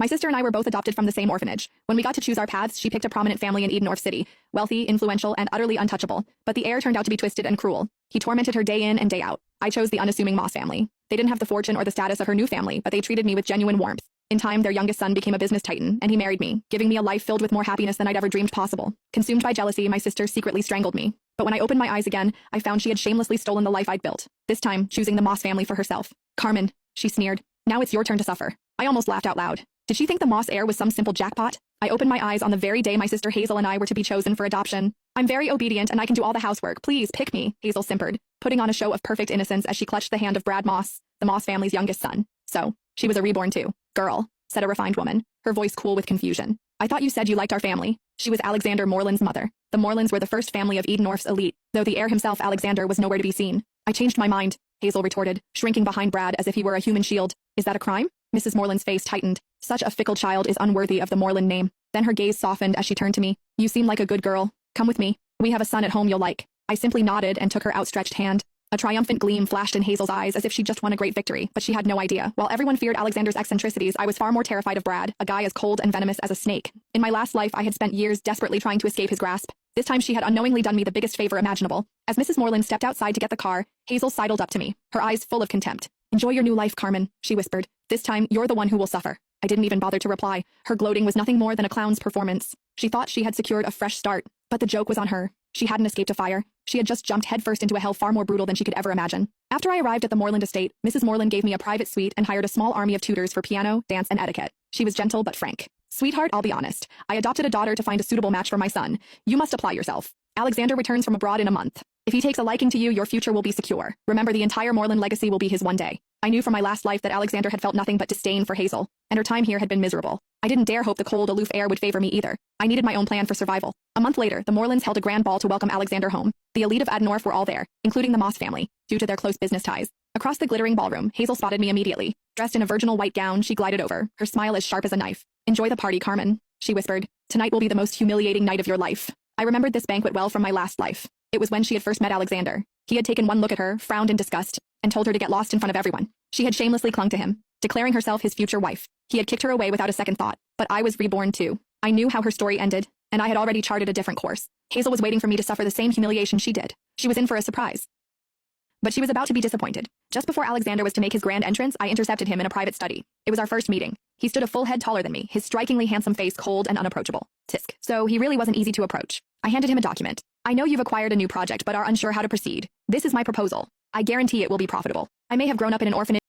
My sister and I were both adopted from the same orphanage. When we got to choose our paths, she picked a prominent family in Edenorf City, wealthy, influential, and utterly untouchable. But the heir turned out to be twisted and cruel. He tormented her day in and day out. I chose the unassuming Moss family. They didn't have the fortune or the status of her new family, but they treated me with genuine warmth. In time, their youngest son became a business titan, and he married me, giving me a life filled with more happiness than I'd ever dreamed possible. Consumed by jealousy, my sister secretly strangled me. But when I opened my eyes again, I found she had shamelessly stolen the life I'd built, this time choosing the Moss family for herself. Carmen, she sneered. Now it's your turn to suffer. I almost laughed out loud. Did she think the Moss heir was some simple jackpot? I opened my eyes on the very day my sister Hazel and I were to be chosen for adoption. I'm very obedient and I can do all the housework. Please pick me, Hazel simpered, putting on a show of perfect innocence as she clutched the hand of Brad Moss, the Moss family's youngest son. So, she was a reborn too. Girl, said a refined woman, her voice cool with confusion. I thought you said you liked our family. She was Alexander Moreland's mother. The Morelands were the first family of Edenorf's elite, though the heir himself, Alexander, was nowhere to be seen. I changed my mind, Hazel retorted, shrinking behind Brad as if he were a human shield. Is that a crime? Mrs. Moreland's face tightened. Such a fickle child is unworthy of the Moreland name. Then her gaze softened as she turned to me. You seem like a good girl. Come with me. We have a son at home you'll like. I simply nodded and took her outstretched hand. A triumphant gleam flashed in Hazel's eyes as if she just won a great victory, but she had no idea. While everyone feared Alexander's eccentricities, I was far more terrified of Brad, a guy as cold and venomous as a snake. In my last life, I had spent years desperately trying to escape his grasp. This time she had unknowingly done me the biggest favor imaginable. As Mrs. Moreland stepped outside to get the car, Hazel sidled up to me, her eyes full of contempt. Enjoy your new life, Carmen, she whispered. This time, you're the one who will suffer. I didn't even bother to reply. Her gloating was nothing more than a clown's performance. She thought she had secured a fresh start, but the joke was on her. She hadn't escaped a fire. She had just jumped headfirst into a hell far more brutal than she could ever imagine. After I arrived at the Moreland estate, Mrs. Moreland gave me a private suite and hired a small army of tutors for piano, dance, and etiquette. She was gentle but frank. Sweetheart, I'll be honest. I adopted a daughter to find a suitable match for my son. You must apply yourself. Alexander returns from abroad in a month. If he takes a liking to you, your future will be secure. Remember, the entire Moreland legacy will be his one day. I knew from my last life that Alexander had felt nothing but disdain for Hazel, and her time here had been miserable. I didn't dare hope the cold, aloof heir would favor me either. I needed my own plan for survival. A month later, the Morelands held a grand ball to welcome Alexander home. The elite of Edenorf were all there, including the Moss family, due to their close business ties. Across the glittering ballroom, Hazel spotted me immediately. Dressed in a virginal white gown, she glided over, her smile as sharp as a knife. Enjoy the party, Carmen, she whispered. Tonight will be the most humiliating night of your life. I remembered this banquet well from my last life. It was when she had first met Alexander. He had taken one look at her, frowned in disgust, and told her to get lost in front of everyone. She had shamelessly clung to him, declaring herself his future wife. He had kicked her away without a second thought, but I was reborn too. I knew how her story ended, and I had already charted a different course. Hazel was waiting for me to suffer the same humiliation she did. She was in for a surprise. But she was about to be disappointed. Just before Alexander was to make his grand entrance, I intercepted him in a private study. It was our first meeting. He stood a full head taller than me, his strikingly handsome face cold and unapproachable. Tisk. So he really wasn't easy to approach. I handed him a document. I know you've acquired a new project but are unsure how to proceed. This is my proposal. I guarantee it will be profitable. I may have grown up in an orphanage